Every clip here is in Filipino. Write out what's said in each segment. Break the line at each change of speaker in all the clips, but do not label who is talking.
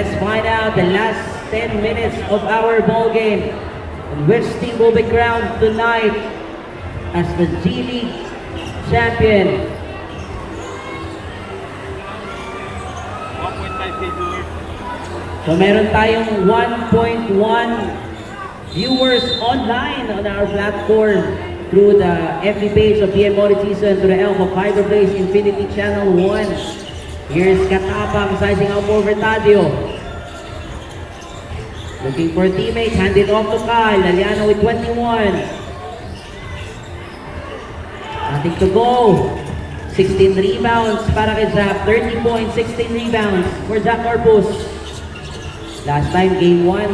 Let's find out the last 10 minutes of our ball game. And which team will be crowned tonight as the G League champion?
1.5K viewers.
So meron tayong 1.1 viewers online on our platform through the FB page of PM Audit Season, through the Elk of Fiberplace Infinity Channel 1. Here's Katapang sizing out over Tadio. Looking for teammates, hand it off to Kyle. Laliano with 21. Nothing to go. 16 rebounds para kay Zach. 30 points, 16 rebounds for Zach Corpus. Last time, game 1,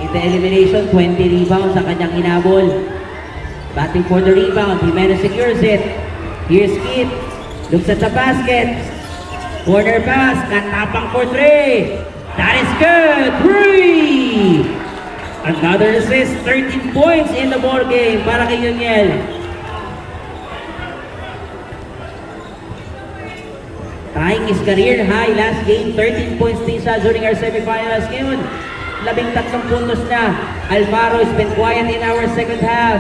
in the elimination, 20 rebounds ang kanyang hinabol. Batting for the rebound, Jimenez secures it. Here's Kit. Looks at the basket. Corner pass, Katapang for 3. That is good! 3! Another assist, 13 points in the ball game para kay Yuniel. Tying his career high last game, 13 points din siya during our semifinals. Ngayon, 13 puntos na. Alvaro has been quiet in our second half.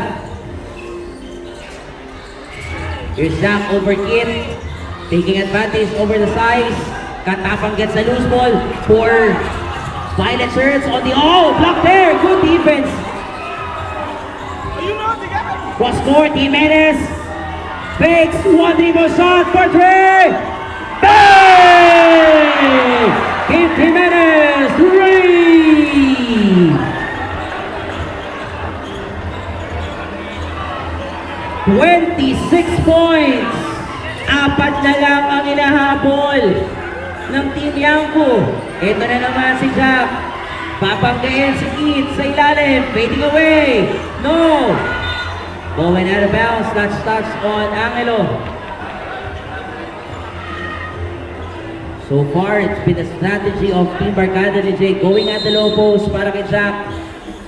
Here's Zach over Kit, taking advantage over the size. Katapang gets a loose ball for Violet Shirts on the block there. Good defense. Was scored. Jimenez fakes one dribble shot for 3. Bang! Kit Jimenez 3. 26 points. 4 na lang ang inahabol ng Team Yangko. Ito na naman si Jack. Papanggayin si Keith sa ilalim. Fading away. No. Going out of bounds. That's touch on Angelo. So far, it's been a strategy of Team Barkada ni Jay. Going at the low post para kay Jack.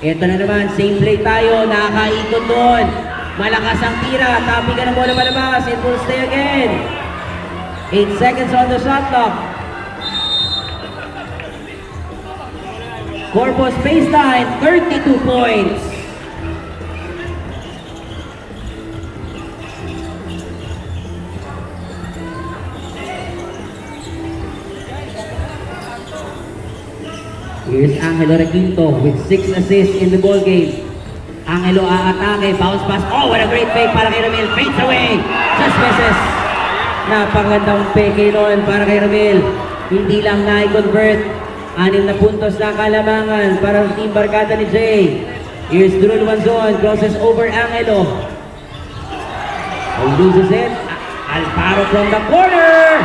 Ito na naman. Same play tayo. Nakakaikot doon. Malakas ang tira. Tapi ka ng bola palabas. It will stay again. 8 seconds on the shot clock. Corpus baseline, 32 points. Here's Angelo Requinto with 6 assists in the ball game. Angelo aatake, bounce pass. Oh, what a great fake para kay Ramil. Fades away. Just misses. Napakagandang peke noon para kay Ramil. Hindi lang na-convert. 6 na puntos na kalamangan para sa Team Barkada ni Jay. Here's Drew Luanzon, crosses over Angelo. Loses it. Alvaro from the corner.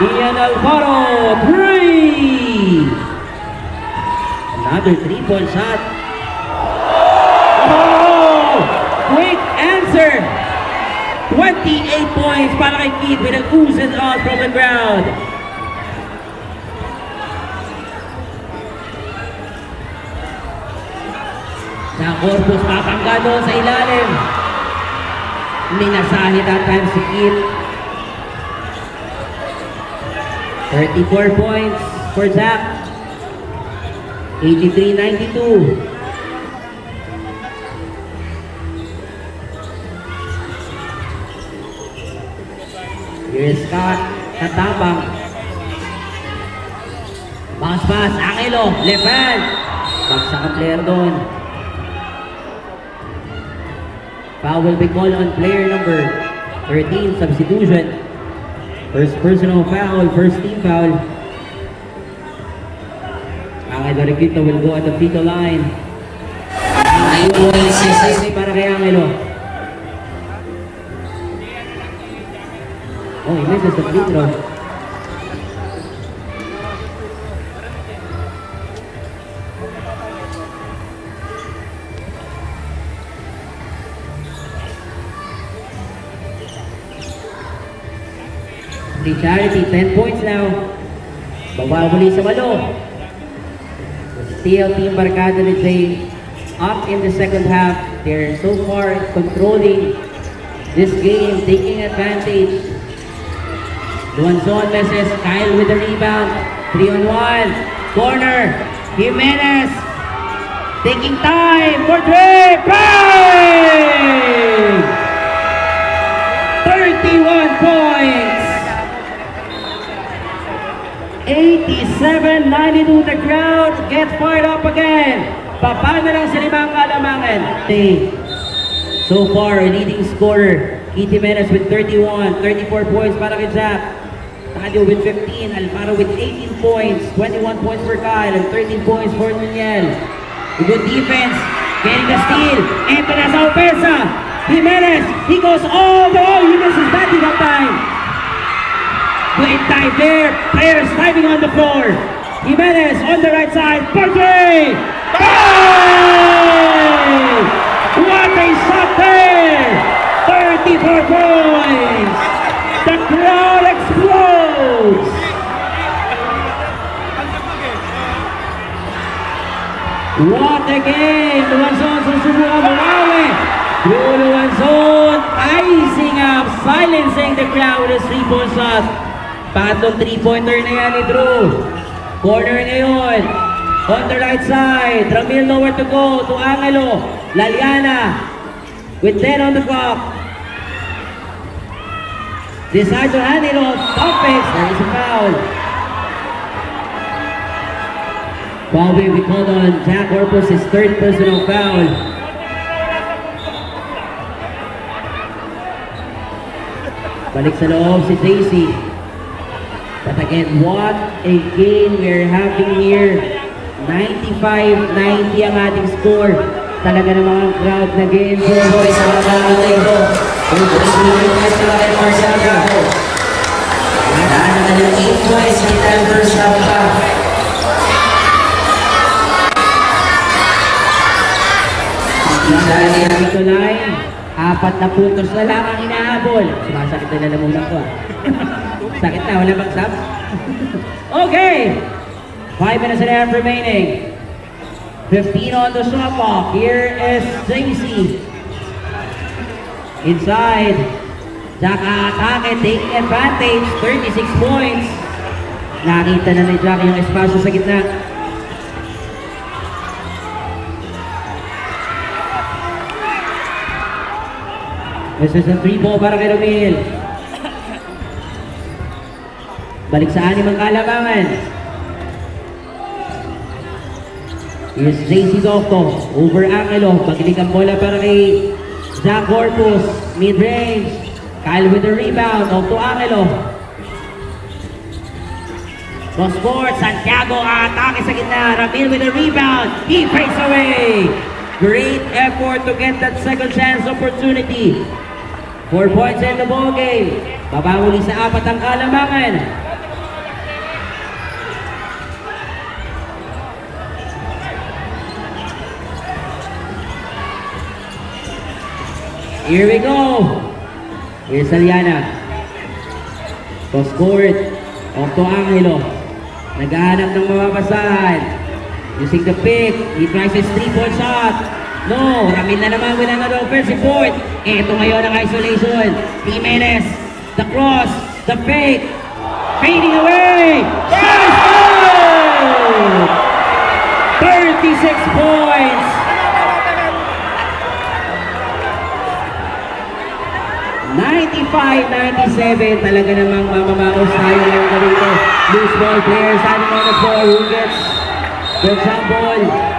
Ian Alvaro, 3. Another 3-point shot. Oh! Quick answer. 28 points para kay Keith with an oozes out from the ground. Sa Corpus, papangga doon sa ilalim. Minasahe that time si Kit. 34 points for Zach. 83-92. Here's Scott Katapang. Bounce pass, Angelo, left hand. Bagsak ang player doon. Foul will be called on player number 13, substitution. First personal foul, first team foul. Angelo Requinto will go at the free throw line. Para kay Angelo. Oh, he misses the free throw. Charity, 10 points now. Baba muli sa Malo. Still Team Barkada ni Jay up in the second half. They're so far controlling this game, taking advantage. Luanzon misses. Kyle with the rebound. 3-on-1. Corner. Jimenez. Taking time for three. Bang! 31 points. 87-92. The crowd get fired up again. Papano lang sa limang Kalamangan. So far, leading scorer. Keith Jimenez with 31. 34 points para kay Zach. Tadio with 15. Alfaro with 18 points. 21 points for Kyle. And 13 points for Nuniel. Good defense. Getting the steal. Ito na sa opensa. Jimenez. He goes all the way. He misses batting that time. Great dive there. Players diving on the floor. Jimenez on the right side. For three. Bang! What a shot there. 34 points. The crowd explodes. What a game! Luwanzon susubukan bumawi. Luwanzon icing up, silencing the crowd with a 3-point shot. Pangatlong 3-pointer na yan ni Drew. Corner ngayon. On the right side. Ramil nowhere to go. To Angelo. Laliana. With 10 on the clock. Decides to hand it off. Topics. There is a foul. Foul will be called on Jack Corpus, his third personal foul. Balik sa loob si JC. But again, what a game we're having here. 95-90 ang ating score. Talaga namang crowd na game.
Boys, ang mga ito. Kung at saka kay Marcelo. Naan na ng 8 points sa itang first half pa.
Dito line, 4 na puntos na lang ang inahabol. Sumasakit na lalamunan ko. Sakit na, wala bang sab? Okay! 5 minutes and a half remaining. 15 on the shot clock. Here is JC. Inside. Jack atake, taking advantage. 36 points. Nakita na ni Jack yung espasyo sa gitna. This is a 3-ball para kay Romil. Balik sa anim ang Kalamangan. Here's JC Docto. Over Angelo. Pagilig ang bola para kay Jack Corpus. Mid-range. Kyle with the rebound. Off to Angelo. Cross court. Santiago atake sa gitna. Ramil with the rebound. He breaks away. Great effort to get that second chance opportunity. 4 points in the ball game. Babanguli sa 4 ang Kalamangan. Here we go. Here's Aliana. Cross court. Off to Angelo. Naghahanap ng mapapasahan. Using the pick. He tries his 3-point shot. No, Ramil na naman with another offensive point. Ito ngayon ang isolation. Jimenez, the cross, the fake, fading away. Nice goal! 36 points. 95-97. Talaga namang mamamaos tayo ngayon dito. Loose ball players standing on the floor. Who gets the jump ball?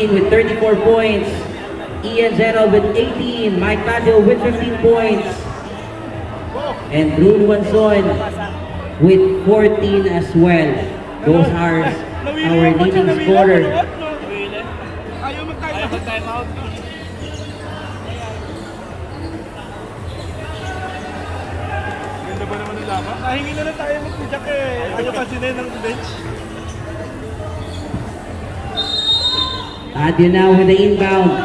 With 34 points, Ian Zeno with 18, Mike Tadio with 15 points, and Drew Luwanzon with 14 as well. Those are our leading scorer.
Ayaw mag-time out. Ganda ba naman nila ba? Nahingi na lang tayo mag-jack eh. Ayaw kasi na ng bench.
Tadio now with the inbound.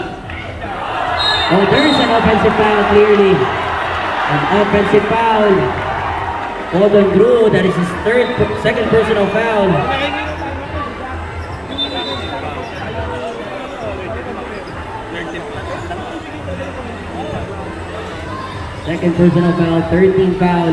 Oh, there's an offensive foul clearly. An offensive foul. Called on Drew. That is his second personal foul.
Nahingi na tayo ako.
Second personal foul, 13 foul.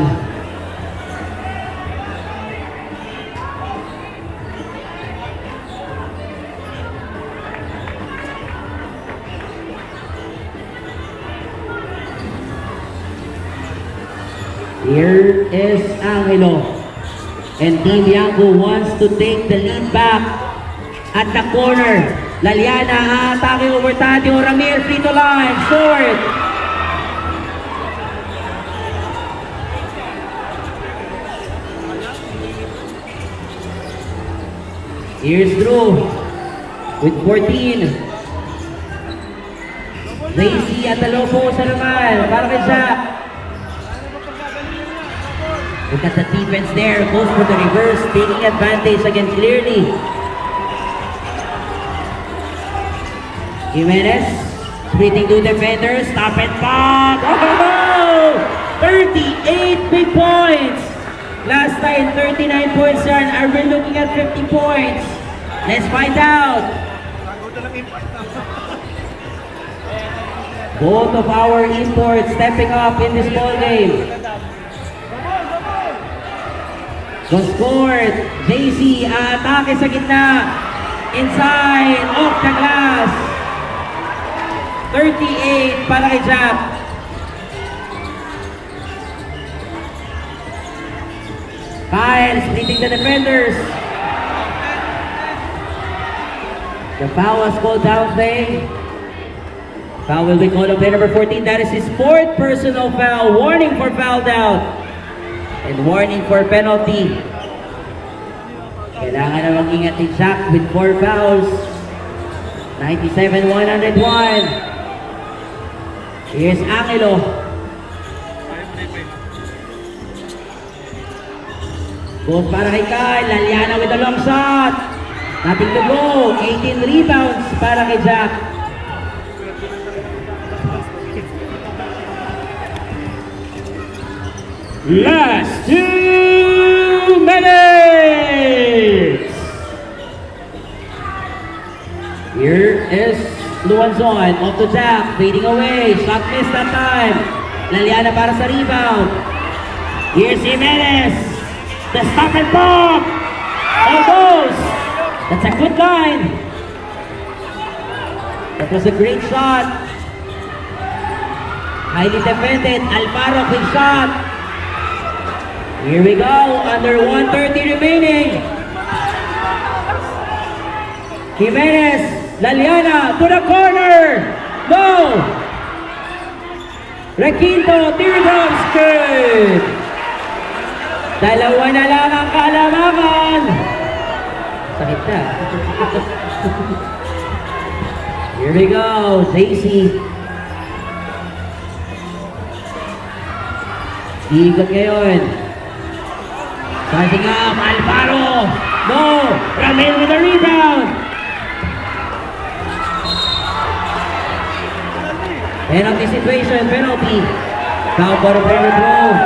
Here is Angelo. And Team Yanko wants to take the lead back at the corner. Laliana atake over Tadio Ramir, free to line, short. Here's Drew with 14. Lacy at the low post naman para kay Zach. Look at the defense there, goes for the reverse, taking advantage against Clearly. Jimenez, splitting two defenders, stop and pop! Oh! 38 big points! Last time, 39 points yan. Are we looking at 50 points? Let's find out!
Bago na lang impact na.
Both of our imports stepping up in this ball game. So scored, JC, atake sa gitna, inside, off the glass. 38 para kay Jack. Kyle splitting the defenders. The foul was called down play. Foul will be called on play number 14. That is his fourth personal foul. Warning for foul down. And warning for penalty. Kailangan na mag-ingat ni Jack with 4 fouls. 97-101. Here's Angelo. Goes para kay Kyle. Laliana with a long shot. Nothing to go. 18 rebounds para kay Jack. Last 2 minutes! Here is Luanzon, off to Jack, fading away, shot missed that time. Laliana para sa rebound. Here's Jimenez, the stop and pop! Almost! That's a good line. That was a great shot. Highly defended, Alvaro with shot. Here we go, under 1:30 remaining. Jimenez, Laliana to the corner. No! Requinto, teardrops, good. Dalawa na lang ang kalamangan. Sakit na. Here we go, Daisy. Ikot ngayon. Starting up, Alvaro! No! Ramil with a rebound! Penalty situation, penalty. Foul for the player throw.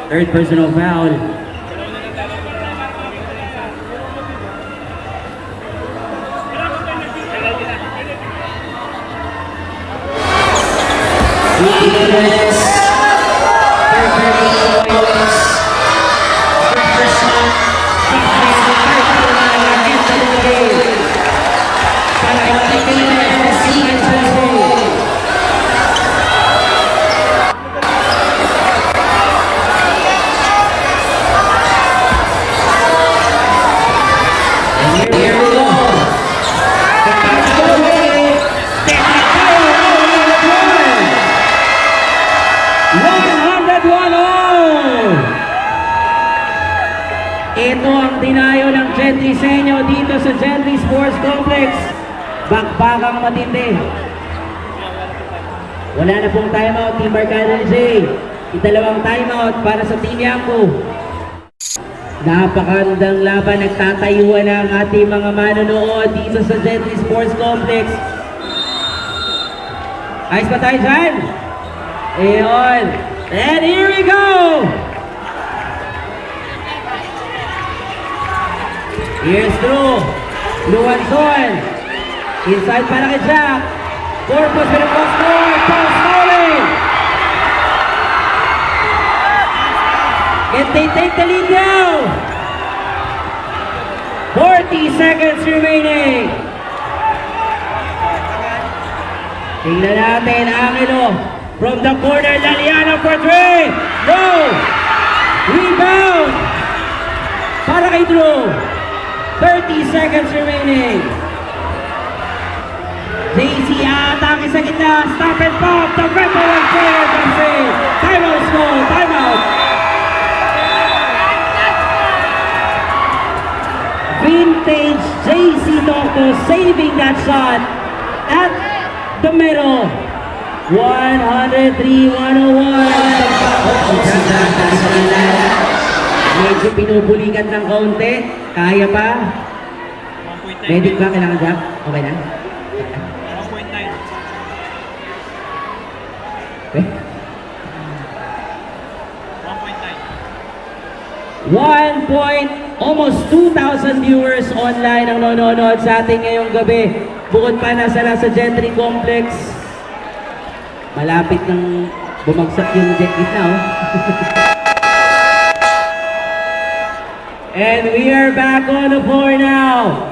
Third personal foul.
Jimenez. Third points. First shot. Jimenez. Here we go.
101-0! Ito ang dinayo ng Gentry Senyo dito sa Gentry Sports Complex. Bakbakang matindi. Wala na pong timeout, Team Barkada ni Jay. Italawang timeout para sa Team Yanko. Napakandang laban, nagtatayuan ang ating mga manonood dito sa Gentry Sports Complex. Ayos pa tayo dyan? Ayun. And here we go! Here's through. Luwanson. Inside para kay Jack. Corpus with a cross court. Paul Smalling. And they take the lead now. 40 seconds remaining. Tingnan natin, Angelo. From the corner, Laliana for three. No! Rebound! Para kay Drew. 30 seconds remaining. JC atake sa gitna. Stop and pop. The veteran player comes in. Timeout small. Timeout. Vintage JC Doctor saving that shot at the middle. 103-101. Medyo pinubulikan ng kaunti. Kaya pa?
1.9.
Medic ba? Kailangan Jack? Okay na?
1.9.
Okay.
1.9.
Almost 2,000 viewers online ang nanonood sa atin ngayong gabi. Bukod pa nasa Gentry Complex. Malapit nang bumagsak yung jet gitna, oh. And we are back on the floor now.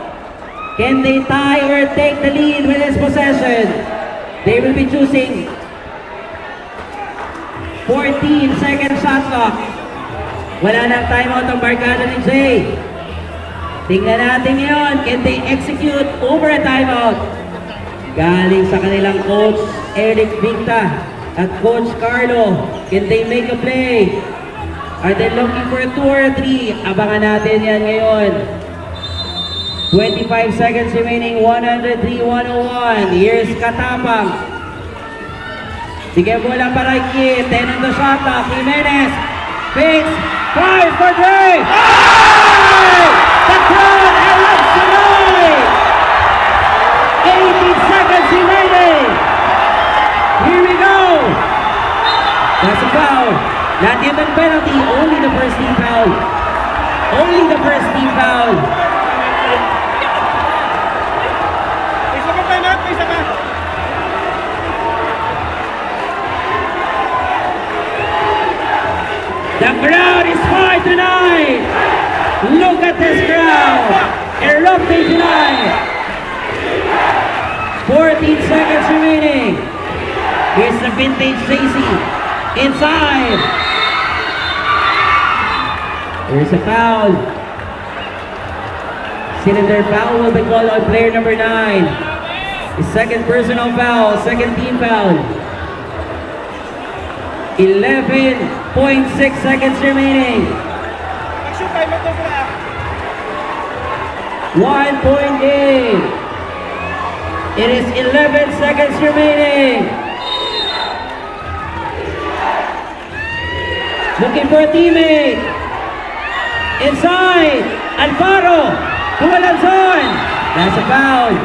Can they tie or take the lead with this possession? They will be choosing 14-second shot clock. Wala nang timeout ang barkada ni Jay. Tingnan natin ngayon, can they execute over a timeout? Galing sa kanilang coach, Eric Victa at Coach Carlo. Can they make a play? Are they looking for a 2 or a 3? Abangan natin yan ngayon. 25 seconds remaining, 103-101. Here's Katapang. Sige, bola para kay 10 on the shot clock. Jimenez. Fix. 5 for 3. Oh! The crowd erupts tonight. 18 seconds remaining. Here we go. That's a foul. Not yet a penalty. Only the first team foul. Only the first team foul.
Isa pa tayo natin, isa pa.
The crowd is fire tonight. Look at this crowd. Erupting tonight. 14 seconds remaining. Here's the vintage JC. Inside. There's a foul. Cylinder foul will be called on player number 9. His second personal foul, second team foul. 11.6 seconds remaining.
Action time ito sila.
1 point game. It is 11 seconds remaining. Looking for a teammate. Inside. Alfaro. Tuwalan zone. That's a foul.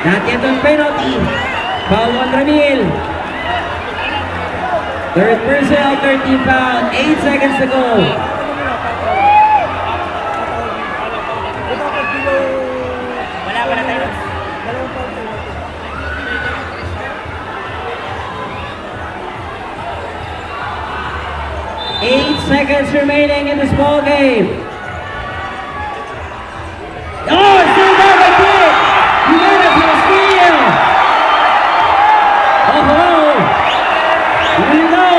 Not yet on penalty. Foul on Ramil. Third personal, 13 foul. 8 seconds to go.
Wala tayo.
8 seconds remaining in this ball game. Oh, it's still there by Dick. Jimenez with a steal. Oh, here we go.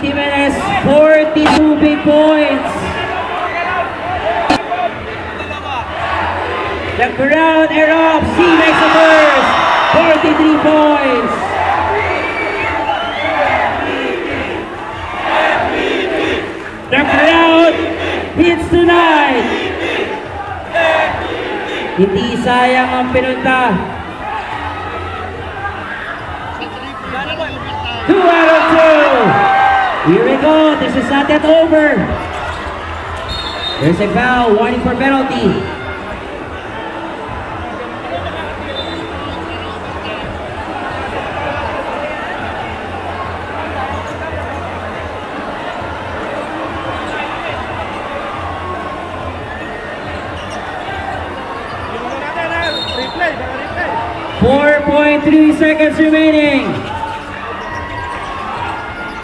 Jimenez, 42 big points. The crowd erupts. He makes a burst. 43 points. tonight. Hindi sayang ang pinunta. 2 out of 2. Here we go. This is not yet over. There's a foul. Warning for penalty.
Replay, baka replay.
4.3 seconds remaining.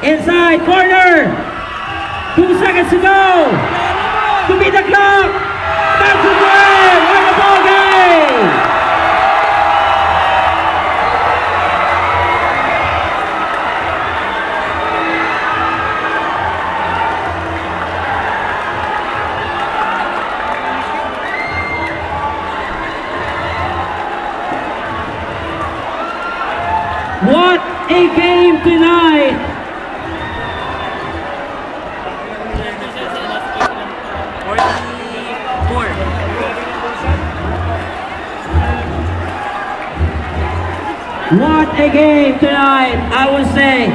Inside corner. 2 seconds to go. To beat the clock. That's the game. What a ball game. What a game tonight. What a game tonight, I would say.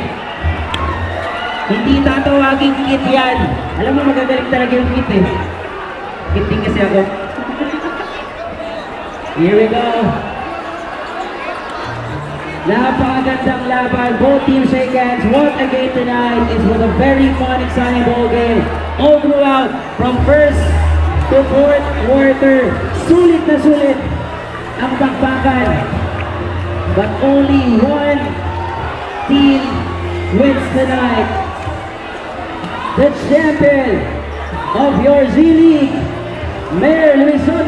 Hindi tatawagin kit yan. Alam mo magagaling talaga yung kit eh. Kiting kasi ako. Here we go. Napakagandang laban. Both teams shake hands. What a game tonight. It was a very fun, exciting ball game. All throughout, from first to fourth quarter. Sulit na sulit ang bakbakan. But only one team wins tonight. The champion of your Z League, Mayor Luis Soto.